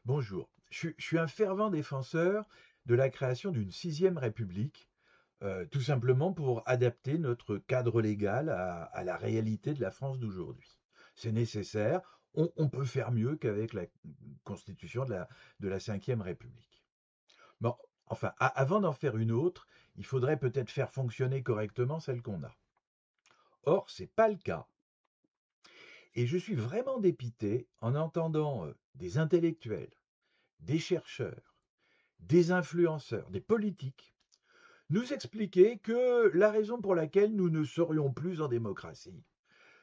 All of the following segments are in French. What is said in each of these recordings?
Bonjour. Je suis un fervent défenseur de la création d'une sixième république, tout simplement pour adapter notre cadre légal à la réalité de la France d'aujourd'hui. C'est nécessaire. On peut faire mieux qu'avec la constitution de la cinquième république. Bon, enfin, avant d'en faire une autre, il faudrait peut-être faire fonctionner correctement celle qu'on a. Or, c'est pas le cas. Et je suis vraiment dépité en entendant des intellectuels, des chercheurs, des influenceurs, des politiques, nous expliquer que la raison pour laquelle nous ne serions plus en démocratie,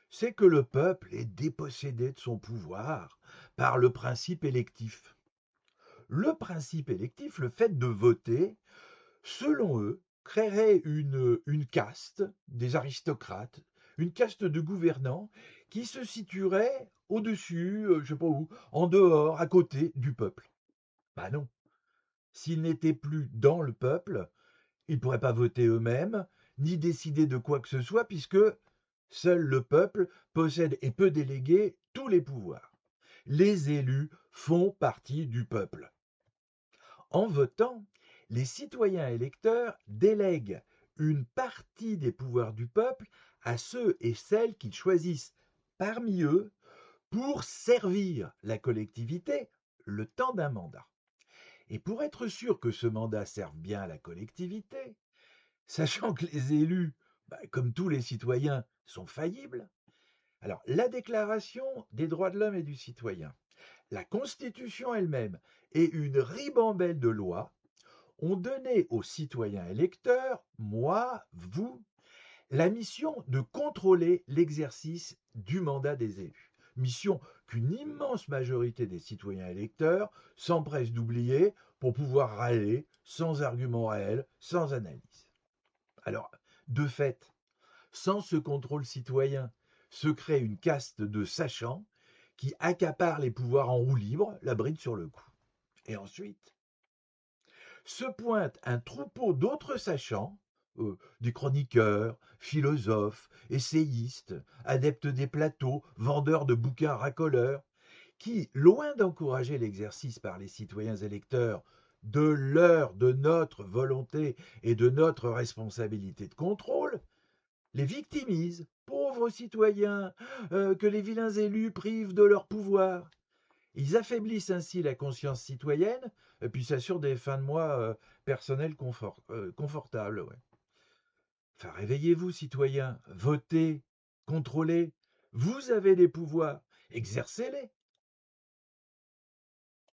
c'est que le peuple est dépossédé de son pouvoir par le principe électif. Le principe électif, le fait de voter, selon eux, créerait une caste des aristocrates, une caste de gouvernants qui se situerait au-dessus, je sais pas où, en dehors, à côté du peuple. Bah non, s'ils n'étaient plus dans le peuple, ils ne pourraient pas voter eux-mêmes, ni décider de quoi que ce soit, puisque seul le peuple possède et peut déléguer tous les pouvoirs. Les élus font partie du peuple. En votant, les citoyens électeurs délèguent une partie des pouvoirs du peuple à ceux et celles qu'ils choisissent parmi eux pour servir la collectivité le temps d'un mandat. Et pour être sûr que ce mandat serve bien à la collectivité, sachant que les élus, comme tous les citoyens, sont faillibles, alors la Déclaration des droits de l'homme et du citoyen, la Constitution elle-même et une ribambelle de lois ont donné aux citoyens électeurs, moi, vous, la mission de contrôler l'exercice du mandat des élus. Mission qu'une immense majorité des citoyens électeurs s'empressent d'oublier pour pouvoir râler sans argument réel, sans analyse. Alors, de fait, sans ce contrôle citoyen, se crée une caste de sachants qui accaparent les pouvoirs en roue libre, la bride sur le cou. Et ensuite, se pointe un troupeau d'autres sachants, des chroniqueurs, philosophes, essayistes, adeptes des plateaux, vendeurs de bouquins racoleurs, qui, loin d'encourager l'exercice par les citoyens électeurs de notre volonté et de notre responsabilité de contrôle, les victimisent, pauvres citoyens, que les vilains élus privent de leur pouvoir. Ils affaiblissent ainsi la conscience citoyenne, et puis s'assurent des fins de mois personnelles confortables. Ouais. Enfin, réveillez-vous, citoyens, votez, contrôlez. Vous avez des pouvoirs, exercez-les.